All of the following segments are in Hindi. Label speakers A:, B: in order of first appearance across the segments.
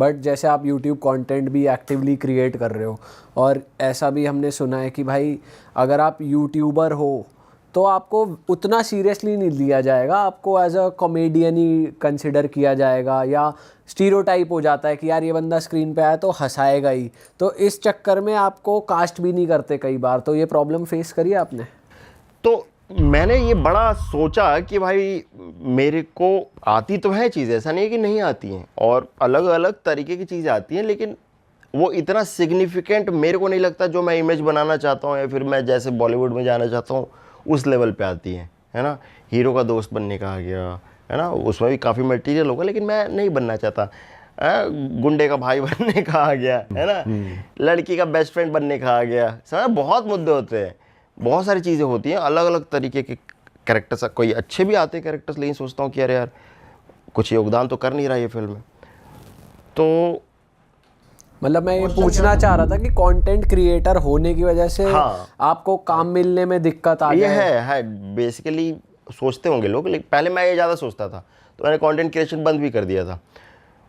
A: बट जैसे आप यूट्यूब कंटेंट भी एक्टिवली क्रिएट कर रहे हो, और ऐसा भी हमने सुना है कि भाई अगर आप यूट्यूबर हो तो आपको उतना सीरियसली नहीं लिया जाएगा, आपको एज अ कॉमेडियन ही कंसिडर किया जाएगा, या स्टीरियोटाइप हो जाता है कि यार ये बंदा स्क्रीन पे आया तो हंसाएगा ही, तो इस चक्कर में आपको कास्ट भी नहीं करते कई बार। तो ये प्रॉब्लम फेस करी आपने?
B: तो मैंने ये बड़ा सोचा कि भाई मेरे को आती तो है चीज़, ऐसा नहीं है कि नहीं आती हैं, और अलग अलग तरीके की चीज़ें आती हैं, लेकिन वो इतना सिग्निफिकेंट मेरे को नहीं लगता जो मैं इमेज बनाना चाहता हूँ या फिर मैं जैसे बॉलीवुड में जाना चाहता हूँ उस लेवल पे आती है ना। हीरो का दोस्त बनने का आ गया है ना, उसमें भी काफ़ी मटेरियल होगा, लेकिन मैं नहीं बनना चाहता। गुंडे का भाई बनने का आ गया है ना, लड़की का बेस्ट फ्रेंड बनने का आ गया, समझ, बहुत मुद्दे होते हैं, बहुत सारी चीज़ें होती हैं, अलग अलग तरीके के कैरेक्टर्स। कोई अच्छे भी आते हैं कैरेक्टर्स, लेकिन सोचता हूँ कि अरे यार कुछ योगदान तो कर नहीं रहा ये फिल्म में। तो
A: मतलब मैं ये पूछना चाह रहा था कि कंटेंट क्रिएटर होने की वजह से आपको काम मिलने में दिक्कत आ
B: ये
A: जाए।
B: है बेसिकली सोचते होंगे लोग, लेकिन पहले मैं ये ज़्यादा सोचता था, तो मैंने कंटेंट क्रिएशन बंद भी कर दिया था,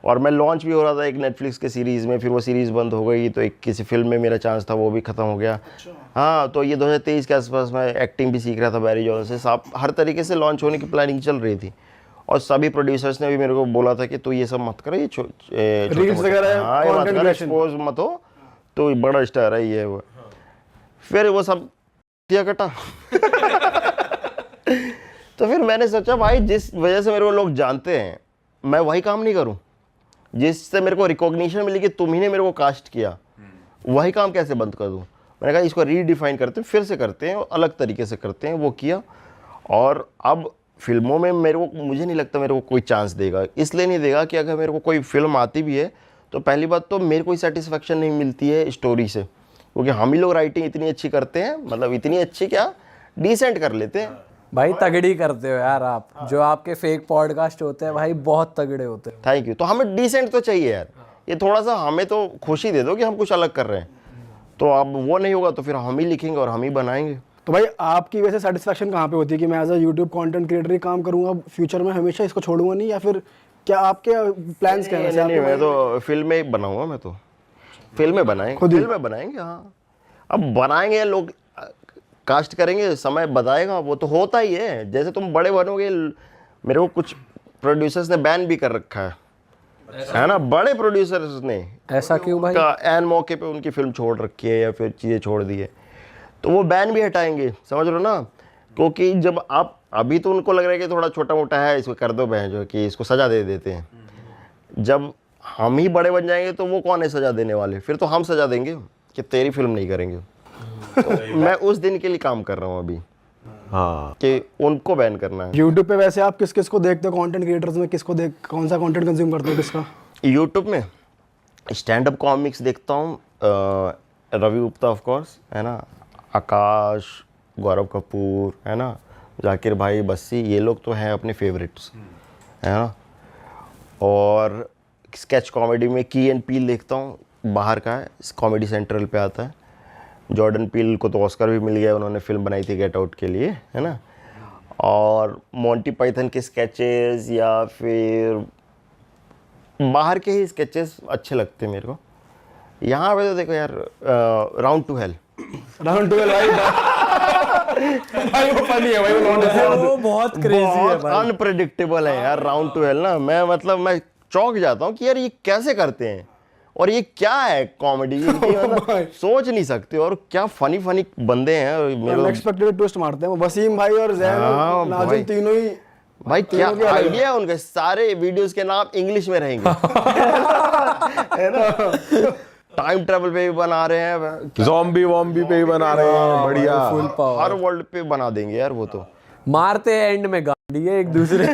B: और मैं लॉन्च भी हो रहा था एक नेटफ्लिक्स के सीरीज़ में, फिर वो सीरीज़ बंद हो गई, तो एक किसी फिल्म में मेरा चांस था वो भी ख़त्म हो गया। हाँ, तो ये 2023 के आसपास मैं एक्टिंग भी सीख रहा था बैरी जॉन से, सब हर तरीके से लॉन्च होने की प्लानिंग चल रही थी, और सभी प्रोड्यूसर्स ने भी मेरे को बोला था कि तू ये सब मत कर, ये
C: रील्स वगैरह,
B: हाँ ये मत कर, एक्सपोज मत हो, तो बड़ा स्टार है ये वो। फिर वो सब दिया कटा तो फिर मैंने सोचा भाई जिस वजह से मेरे को लोग जानते हैं मैं वही काम नहीं करूं, जिससे मेरे को रिकॉग्निशन मिली कि तुम ही ने मेरे को कास्ट किया, वही काम कैसे बंद कर दूं। मैंने कहा इसको रीडिफाइन करते हैं, फिर से करते हैं, अलग तरीके से करते हैं, वो किया। और अब फिल्मों में मुझे नहीं लगता मेरे को कोई चांस देगा, इसलिए नहीं देगा कि अगर मेरे को कोई फिल्म आती भी है तो पहली बात तो मेरे को सेटिस्फेक्शन नहीं मिलती है स्टोरी से, क्योंकि हम ही लोग राइटिंग इतनी अच्छी करते हैं, मतलब इतनी अच्छी क्या, डिसेंट कर लेते हैं
A: भाई। तगड़ी करते हो यार आप, जो आपके फेक पॉडकास्ट होते हैं भाई बहुत तगड़े होते हैं।
B: Thank you. तो हमें डिसेंट तो चाहिए यार, ये थोड़ा सा हमें तो खुशी दे दो कि हम कुछ अलग कर रहे हैं, तो अब वो नहीं होगा तो फिर हम ही लिखेंगे और हम ही बनाएंगे।
C: तो भाई आपकी वैसे सेटिस्फेक्शन कहाँ पे होती है कि मैं as a YouTube content creator ही काम करूंगा फ्यूचर में, हमेशा इसको छोड़ूंगा नहीं, या फिर क्या आपके प्लान्स क्या हैं?
B: नहीं, मैं तो फिल्में बनाऊंगा, मैं तो फिल्में बनाएंगे हाँ। अब बनाएंगे, लोग कास्ट करेंगे, समय बताएगा, वो तो होता ही है। जैसे तुम बड़े बनोगे, मेरे को कुछ प्रोड्यूसर्स ने बैन भी कर रखा है ना, बड़े प्रोड्यूसर्स ने।
A: ऐसा क्यों भाई?
B: एन मौके पे उनकी फिल्म छोड़ रखी है या फिर चीज़ें छोड़ दी है, तो वो बैन भी हटाएंगे, समझ लो ना। क्योंकि जब आप अभी तो उनको लग रहा है कि थोड़ा छोटा मोटा है, इसको कर दो बहन, जो कि इसको सजा दे देते हैं। जब हम ही बड़े बन जाएंगे तो वो कौन है सजा देने वाले, फिर तो हम सजा देंगे कि तेरी फिल्म नहीं करेंगे। तो मैं उस दिन के लिए काम कर रहा हूँ अभी, हाँ, कि उनको बैन करना है।
C: यूट्यूब पे वैसे आप किस किस को देखते हो कंटेंट क्रिएटर्स में, किसको कौन सा कंटेंट कंज्यूम करते हो किसका?
B: यूट्यूब में स्टैंड अप कॉमिक्स देखता हूँ, रवि गुप्ता ऑफ कोर्स है ना, आकाश, गौरव कपूर है ना, जाकिर भाई, बस्सी, ये लोग तो हैं अपने फेवरेट्स है ना। और स्केच कॉमेडी में की एंड पील देखता हूँ, बाहर का है, कॉमेडी सेंट्रल पे आता है। जॉर्डन पील को तो ऑस्कर भी मिल गया, उन्होंने फिल्म बनाई थी गेट आउट के लिए है ना। और मोंटी पाइथन के स्केचेस या फिर बाहर के ही स्केचेस अच्छे लगते हैं मेरे को। यहाँ पे तो देखो यार, राउंड टू हेल
C: भाई भाई वो फनी है भाई,
A: वो बहुत क्रेजी है भाई,
B: अनप्रेडिक्टेबल है यार राउंड टू हेल ना। मैं चौंक जाता हूँ कि यार ये कैसे करते हैं, और ये क्या है कॉमेडी, मतलब सोच नहीं सकते, और क्या फनी बंदे हैं।
C: अनएक्सपेक्टेड ट्विस्ट मारते हैं वो वसीम भाई और जैन और नाजिम, तीनों ही
B: भाई क्या आइडिया है उनके, सारे वीडियोस के नाम इंग्लिश में रहेंगे है ना। टाइम ट्रैवल पे भी बना रहे हैं,
D: ज़ॉम्बी वॉम्बी पे भी बना रहे हैं, बढ़िया
A: फुल पावर,
B: हर वर्ल्ड पे बना देंगे यार। वो तो
A: मारते हैं एंड में गाड़ी है एक दूसरे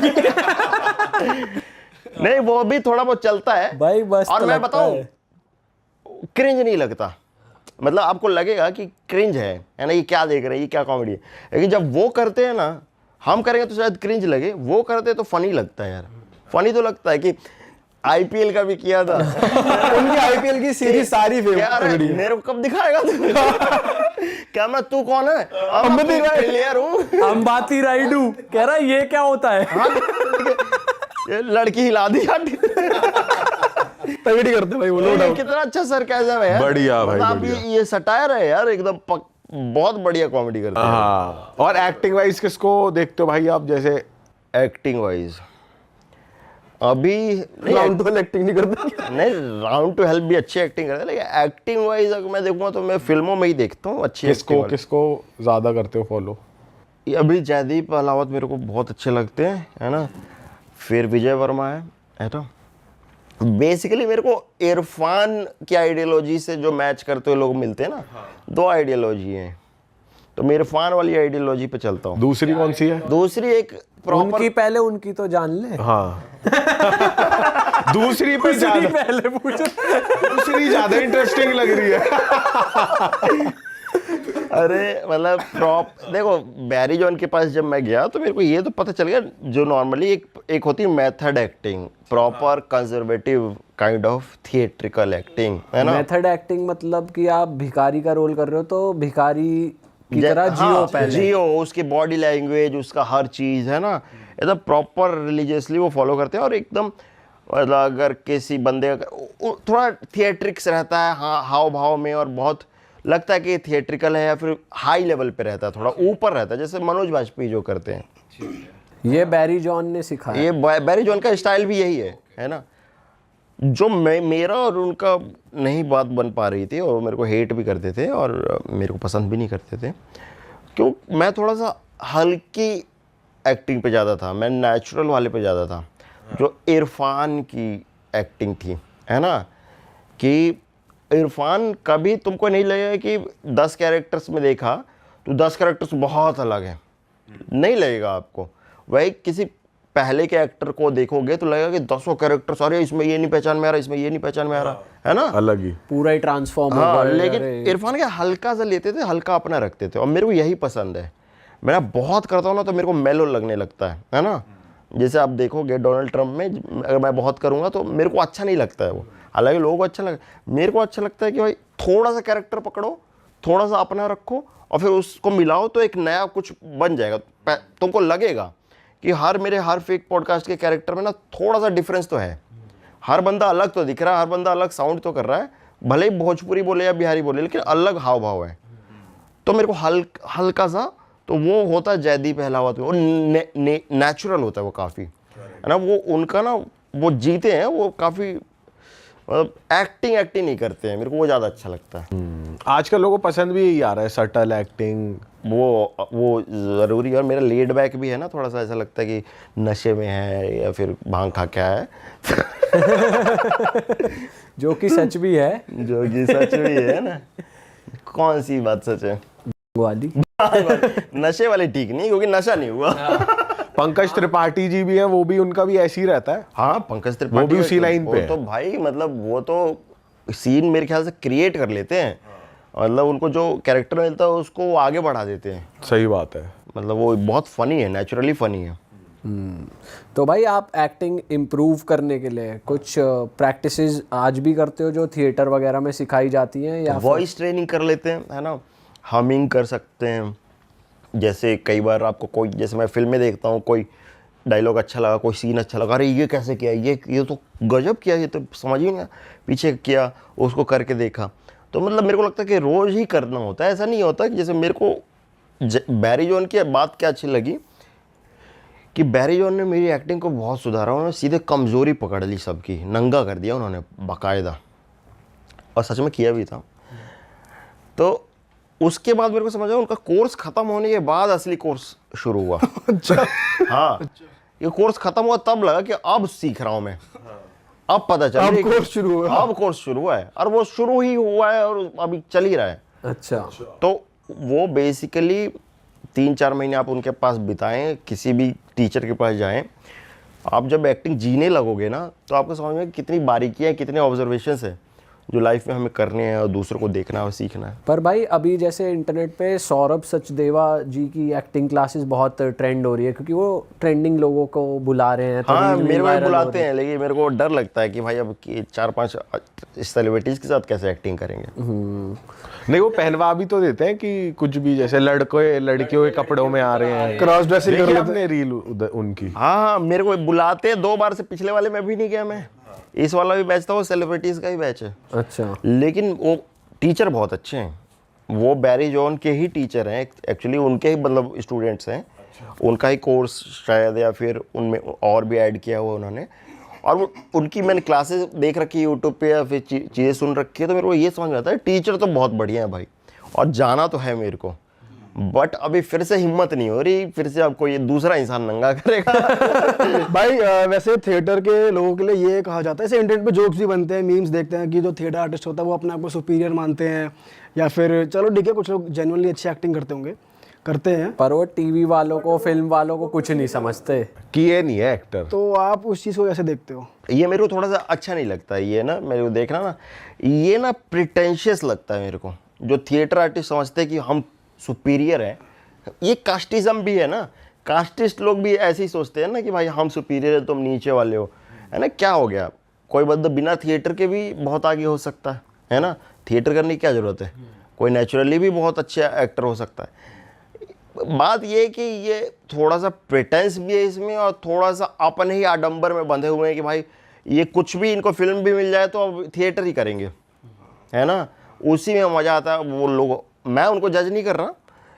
B: नहीं, वो भी थोड़ा बहुत चलता है
A: भाई बस।
B: और मैं बताऊं, क्रिंज नहीं लगता, मतलब आपको लगेगा कि क्रिंज है ना, ये क्या देख रहे हैं, ये क्या कॉमेडी है, लेकिन जब वो करते हैं ना, हम करेंगे तो शायद क्रिंज लगे, वो करते तो फनी लगता है यार। फनी तो लगता है कि आईपीएल का भी किया था
C: उनकी आईपीएल की सीरीज सारी फेवरेट।
B: मेरे को कब दिखाएगा तू कैमरा, तू कौन है?
C: अंबाती
B: प्लेयर हूँ,
A: अंबाती राइडू कह रहा ये क्या होता है?
B: ये लड़की हिला दी
C: तगड़ी करते हैं भाई वो, नो
B: ये
C: डाउट।
B: कितना अच्छा सरकाज़म है यार।
D: बढ़िया भाई,
B: मतलब
D: बढ़िया।
B: ये सटायर है यार एकदम बहुत बढ़िया कॉमेडी करते हैं।
D: हाँ, और एक्टिंग वाइज किसको देखते हो भाई आप? जैसे
B: एक्टिंग वाइज अभी
C: राउंड टू एक्टिंग नहीं करते।
B: नहीं, राउंड टू हेल्प भी अच्छी एक्टिंग करते हैं, लेकिन एक्टिंग वाइज अगर मैं देखूंगा तो मैं फिल्मों में ही देखता हूँ अच्छी
D: किसको
B: acting
D: किसको ज्यादा करते हो फॉलो?
B: वाली। अभी जयदीप अहलावत मेरे को बहुत अच्छे लगते हैं, है ना। फिर विजय वर्मा है तो बेसिकली मेरे को इरफान की आइडियोलॉजी से जो मैच करते हुए लोग मिलते हैं ना, दो आइडियोलॉजी हैं, तो मैं इरफान वाली आइडियोलॉजी पे चलता हूँ।
D: दूसरी कौन सी है?
B: दूसरी एक प्रॉपर
A: उनकी पहले उनकी तो जान ले।
D: हाँ दूसरी पे ज्यादा,
A: पहले पूछ।
D: दूसरी ज्यादा इंटरेस्टिंग लग रही है।
B: अरे मतलब देखो बैरी जॉन के पास जब मैं गया तो मेरे को ये तो पता चल गया, जो नॉर्मली एक होती है method acting, proper conservative kind of theatrical acting, है ना।
A: मेथड एक्टिंग मतलब कि आप भिखारी का रोल कर रहे हो तो भिखारी की तरह जियो
B: हाँ,
A: पहले।
B: जियो, उसकी बॉडी लैंग्वेज, उसका हर चीज, है ना, एकदम प्रॉपर रिलीजियसली वो फॉलो करते हैं। और एकदम मतलब अगर किसी बंदे का थोड़ा थिएट्रिक्स रहता है, हाँ, हाव भाव में, और बहुत लगता है कि थिएट्रिकल है या फिर हाई लेवल पे रहता है, थोड़ा ऊपर रहता है, जैसे मनोज वाजपेयी जो करते हैं।
A: ये बैरी जॉन ने सिखाया।
B: ये बैरी जॉन का स्टाइल भी यही है ना। जो मेरा और उनका नहीं बात बन पा रही थी, और मेरे को हेट भी करते थे और मेरे को पसंद भी नहीं करते थे, क्यों मैं थोड़ा सा हल्की एक्टिंग पे ज़्यादा था, मैं नेचुरल वाले पे ज़्यादा था। जो इरफान की एक्टिंग थी, है ना, कि इरफान कभी तुमको नहीं लगेगा कि 10 कैरेक्टर्स में देखा तो 10 कैरेक्टर्स बहुत अलग हैं, नहीं लगेगा आपको। वही किसी पहले के एक्टर को देखोगे तो लगेगा कि 10 कैरेक्टर्स, अरे इसमें ये नहीं पहचान में आ रहा, इसमें ये नहीं पहचान में आ रहा, है ना,
D: अलग ही।
A: पूरा ही ट्रांसफॉर्म हो
B: हाँ।
A: गया।
B: लेकिन
A: अरे,
B: इरफान के हल्का सा लेते थे, हल्का अपना रखते थे, और मेरे को यही पसंद है। मैं बहुत करता हूँ ना तो मेरे को मेलो लगने लगता है ना। जैसे आप देखोगे डोनाल्ड ट्रंप में, अगर मैं बहुत करूँगा तो मेरे को अच्छा नहीं लगता है वो, हालांकि लोगों को अच्छा लगा, मेरे को अच्छा लगता है कि भाई थोड़ा सा कैरेक्टर पकड़ो, थोड़ा सा अपना रखो, और फिर उसको मिलाओ तो एक नया कुछ बन जाएगा। तुमको लगेगा कि मेरे हर फेक पॉडकास्ट के कैरेक्टर में ना थोड़ा सा डिफरेंस तो है, हर बंदा अलग तो दिख रहा है, हर बंदा अलग साउंड तो कर रहा है, भले ही भोजपुरी बोले या बिहारी बोले, लेकिन अलग हाव भाव है। तो मेरे को हल्का सा तो वो होता है जयदीप अहलावत में, वो नेचुरल होता है वो काफ़ी, है ना। वो उनका ना वो जीते हैं, वो काफ़ी मतलब एक्टिंग नहीं करते हैं, मेरे को वो ज़्यादा अच्छा लगता है।
D: आजकल लोगों को पसंद भी यही आ रहा है, सटल एक्टिंग।
B: वो ज़रूरी है। और मेरा लेड बैक भी है ना, थोड़ा सा ऐसा लगता है कि नशे में है या फिर भांग खा क्या है।
A: जो कि सच भी है।
B: जो कि सच भी है ना। कौन सी बात सच है?
A: वाली
B: नशे वाले ठीक नहीं, क्योंकि नशा नहीं हुआ।
D: पंकज त्रिपाठी जी भी हैं, वो भी, उनका भी ऐसे ही रहता है।
B: हाँ, पंकज त्रिपाठी
D: वो भी उसी लाइन पे है।
B: तो भाई मतलब वो तो सीन मेरे ख्याल से क्रिएट कर लेते हैं, मतलब उनको जो कैरेक्टर मिलता है उसको वो आगे बढ़ा देते हैं।
D: सही बात है।
B: मतलब वो बहुत फनी है, नेचुरली फनी है।
A: तो भाई आप एक्टिंग इम्प्रूव करने के लिए कुछ प्रैक्टिसेस आज भी करते हो जो थिएटर वगैरह में सिखाई जाती हैं, या
B: वॉइस ट्रेनिंग कर लेते हैं, है ना, हमिंग कर सकते हैं। जैसे कई बार आपको कोई, जैसे मैं फिल्में देखता हूँ, कोई डायलॉग अच्छा लगा, कोई सीन अच्छा लगा, अरे ये कैसे किया, ये तो गजब किया, ये तो समझ ही नहीं, पीछे किया, उसको करके देखा। तो मतलब मेरे को लगता है कि रोज़ ही करना होता है, ऐसा नहीं होता कि जैसे मेरे को बैरी जॉन की बात क्या अच्छी लगी कि बैरी जॉन ने मेरी एक्टिंग को बहुत सुधारा। उन्होंने सीधे कमज़ोरी पकड़ ली सबकी, नंगा कर दिया उन्होंने बाकायदा, और सच में किया भी था। तो उसके बाद मेरे को समझ आया, उनका कोर्स ख़त्म होने के बाद असली कोर्स शुरू हुआ।
C: अच्छा।
B: हाँ, ये कोर्स ख़त्म हुआ तब लगा कि अब सीख रहा हूँ मैं, अब पता चल
C: अब कोर्स शुरू हुआ।
B: अब कोर्स शुरू हुआ है, और वो शुरू ही हुआ है और अभी चल ही रहा है।
A: अच्छा।
B: तो वो बेसिकली 3-4 महीने आप उनके पास बिताएं, किसी भी टीचर के पास जाएं, आप जब एक्टिंग जीने लगोगे ना तो आपको समझ में कितनी बारीकियाँ, कितने ऑब्जर्वेशंस है जो लाइफ में हमें करने हैं और दूसरों को देखना है और सीखना है।
A: पर भाई अभी जैसे इंटरनेट पे सौरभ सचदेवा जी की एक्टिंग क्लासेस बहुत ट्रेंड हो रही है, क्योंकि वो ट्रेंडिंग लोगों को बुला रहे हैं। तो
B: हाँ,
A: रील
B: मेरे को
A: viral हो
B: बुलाते
A: रही है।
B: हैं, लेकिन मेरे को डर लगता है कि भाई अब 4-5 सेलिब्रिटीज़ के साथ कैसे एक्टिंग करेंगे।
D: नहीं, वो पहनवा भी तो देते हैं कि कुछ भी, जैसे लड़कियों के कपड़ों में आ रहे हैं,
C: क्रॉस ड्रेसिंग कर
D: देखिए
C: लेते
D: आपने रील उनकी।
B: हाँ, मेरे को बुलाते हैं 2 बार से, पिछले वाले में भी नहीं गया मैं, इस वाला भी बैच था वो सेलिब्रिटीज़ का ही बैच है,
A: अच्छा।
B: लेकिन वो टीचर बहुत अच्छे हैं। वो बैरी जॉन के ही टीचर हैं एक्चुअली, उनके ही मतलब स्टूडेंट्स हैं। उनका ही कोर्स शायद, या फिर उनमें और भी ऐड किया हुआ उन्होंने। और वो उनकी मैंने क्लासेस देख रखी है यूट्यूब पे, या फिर चीज़ें सुन रखी है, तो मेरे को ये समझ में आता है टीचर तो बहुत बढ़िया है भाई, और जाना तो है मेरे को, बट अभी फिर से हिम्मत नहीं हो रही, फिर से आपको ये दूसरा इंसान नंगा करेगा।
C: भाई वैसे थिएटर के लोगों के लिए ये कहा जाता है, ऐसे इंटरनेट पे जोक्स भी बनते हैं, मीम्स देखते हैं कि जो थिएटर आर्टिस्ट होता है वो अपने आप को सुपीरियर मानते हैं, या फिर चलो ठीक है कुछ लोग जेन्युइनली अच्छी एक्टिंग करते हैं,
A: पर वो टीवी वालों को, फिल्म वालों को कुछ नहीं समझते
D: कि ये नहीं है एक्टर।
C: तो आप उस चीज़ को कैसे देखते हो?
B: ये मेरे को थोड़ा सा अच्छा नहीं लगता ये ना, मेरे को देखना ना, ये ना प्रिटेंशियस लगता है मेरे को। जो थिएटर आर्टिस्ट समझते हैं कि हम सुपीरियर हैं, ये कास्टिज्म भी है ना, कास्टिस्ट लोग भी ऐसे ही सोचते हैं ना कि भाई हम सुपीरियर है, तुम नीचे वाले हो, है ना। क्या हो गया, कोई बंदा बिना थिएटर के भी बहुत आगे हो सकता है ना। थिएटर करने की क्या ज़रूरत है, कोई नेचुरली भी बहुत अच्छा एक्टर हो सकता है। बात ये है कि ये थोड़ा सा प्रिटेंस भी है इसमें, और थोड़ा सा अपने ही आडंबर में बंधे हुए हैं कि भाई ये कुछ भी, इनको फिल्म भी मिल जाए तो अब थिएटर ही करेंगे, है ना। उसी में मज़ा आता है। वो लोग, मैं उनको जज नहीं कर रहा,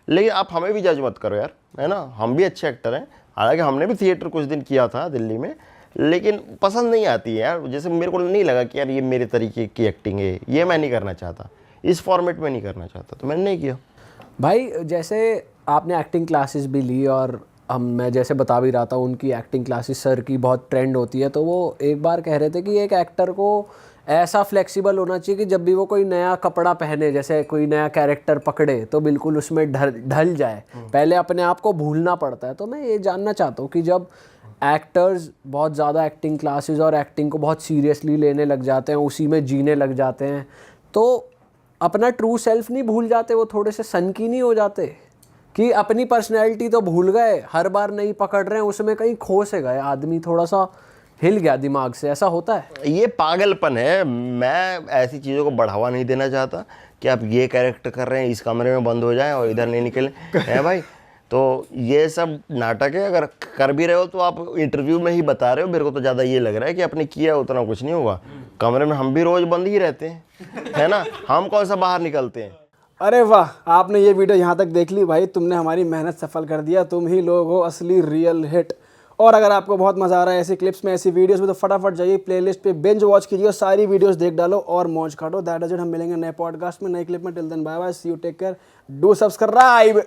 B: लेकिन आप हमें भी जज मत करो यार, है ना। हम भी अच्छे एक्टर हैं, हालांकि हमने भी थिएटर कुछ दिन किया था दिल्ली में, लेकिन पसंद नहीं आती है यार। जैसे मेरे को नहीं लगा कि यार ये मेरे तरीके की एक्टिंग है, ये मैं नहीं करना चाहता, इस फॉर्मेट में नहीं करना चाहता, तो मैंने नहीं किया।
A: भाई जैसे आपने एक्टिंग क्लासेस भी ली, और मैं जैसे बता भी रहा था उनकी एक्टिंग क्लासेस सर की बहुत ट्रेंड होती है, तो वो एक बार कह रहे थे कि एक एक्टर को ऐसा फ्लेक्सिबल होना चाहिए कि जब भी वो कोई नया कपड़ा पहने, जैसे कोई नया कैरेक्टर पकड़े, तो बिल्कुल उसमें ढल जाए। पहले अपने आप को भूलना पड़ता है। तो मैं ये जानना चाहता हूँ कि जब एक्टर्स बहुत ज़्यादा एक्टिंग क्लासेस और एक्टिंग को बहुत सीरियसली लेने लग जाते हैं, उसी में जीने लग जाते हैं, तो अपना ट्रू सेल्फ नहीं भूल जाते? वो थोड़े से सनकी नहीं हो जाते कि अपनी पर्सनैलिटी तो भूल गए, हर बार नहीं पकड़ रहे हैं, उसमें कहीं खो से गए, आदमी थोड़ा सा हिल गया दिमाग से, ऐसा होता है?
B: ये पागलपन है। मैं ऐसी चीज़ों को बढ़ावा नहीं देना चाहता कि आप ये कैरेक्टर कर रहे हैं, इस कमरे में बंद हो जाएं और इधर नहीं निकलें, है भाई। तो ये सब नाटक है। अगर कर भी रहे हो तो आप इंटरव्यू में ही बता रहे हो। मेरे को तो ज़्यादा ये लग रहा है कि आपने किया उतना कुछ नहीं होगा। कमरे में हम भी रोज़ बंद ही रहते हैं, है ना। हम कौन सा बाहर निकलते हैं।
C: अरे वाह, आपने ये वीडियो यहाँ तक देख ली भाई, तुमने हमारी मेहनत सफल कर दिया। तुम ही लोग हो असली रियल हिट। और अगर आपको बहुत मज़ा आ रहा है ऐसी क्लिप्स में, ऐसी वीडियोस में, तो फटाफट जाइए प्लेलिस्ट पे बिंज वॉच कीजिए और सारी वीडियोस देख डालो और मौज काटो। That is it. हम मिलेंगे नए पॉडकास्ट में, नए क्लिप में। Till then bye bye, see you, take care, do subscribe.